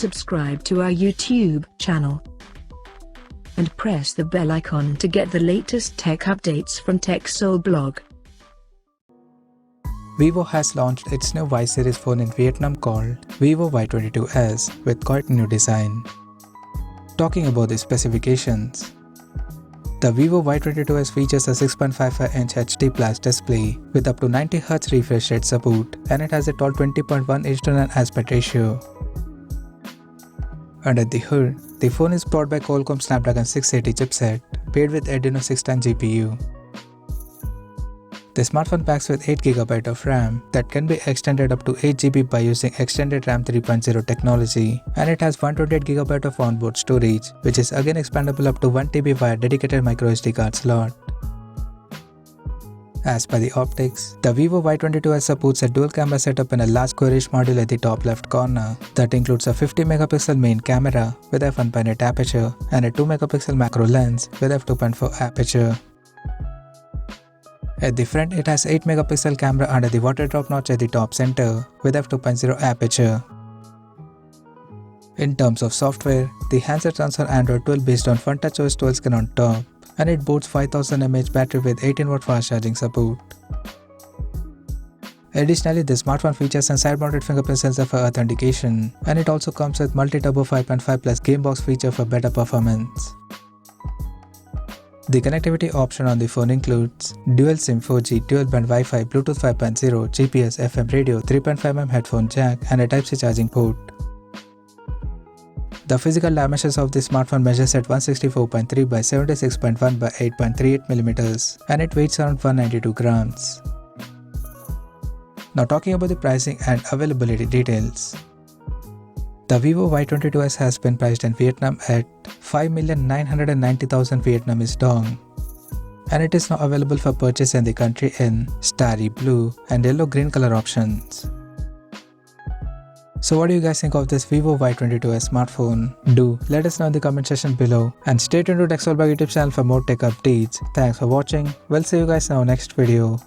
subscribe to our YouTube channel and press the bell icon to get the latest tech updates from TechSole Blog. Vivo has launched its new Y series phone in Vietnam called Vivo Y22s with quite new design. Talking about the specifications, the Vivo Y22s features a 6.55-inch HD Plus display with up to 90Hz refresh rate support, and it has a tall 20.1:9 aspect ratio. Under the hood, the phone is powered by Qualcomm Snapdragon 680 chipset paired with Adreno 610 GPU. The smartphone packs with 8GB of RAM that can be extended up to 8GB by using extended RAM 3.0 technology, and it has 128GB of onboard storage, which is again expandable up to 1TB via dedicated microSD card slot. As per the optics, the Vivo Y22s supports a dual camera setup in a large squarish module at the top left corner that includes a 50MP main camera with f1.8 aperture and a 2MP macro lens with f2.4 aperture. At the front, it has 8MP camera under the water drop notch at the top center with f2.0 aperture. In terms of software, the handset runs on Android 12 based on FunTouchOS 12 skin on top, and it boasts 5000 mAh battery with 18W fast charging support. Additionally, the smartphone features a side-mounted fingerprint sensor for authentication, and it also comes with multi-turbo 5.5 plus Gamebox feature for better performance. The connectivity option on the phone includes dual SIM 4G, dual band Wi-Fi, Bluetooth 5.0, GPS, FM radio, 3.5mm headphone jack, and a Type-C charging port. The physical dimensions of the smartphone measures at 164.3 by 76.1 by 8.38mm, and it weighs around 192 grams. Now talking about the pricing and availability details. The Vivo Y22s has been priced in Vietnam at 5,990,000 Vietnamese dong, and it is now available for purchase in the country in starry blue and yellow-green color options. So what do you guys think of this Vivo Y22s smartphone? Do let us know in the comment section below, and stay tuned to TechSole Blog YouTube channel for more tech updates. Thanks for watching. We'll see you guys in our next video.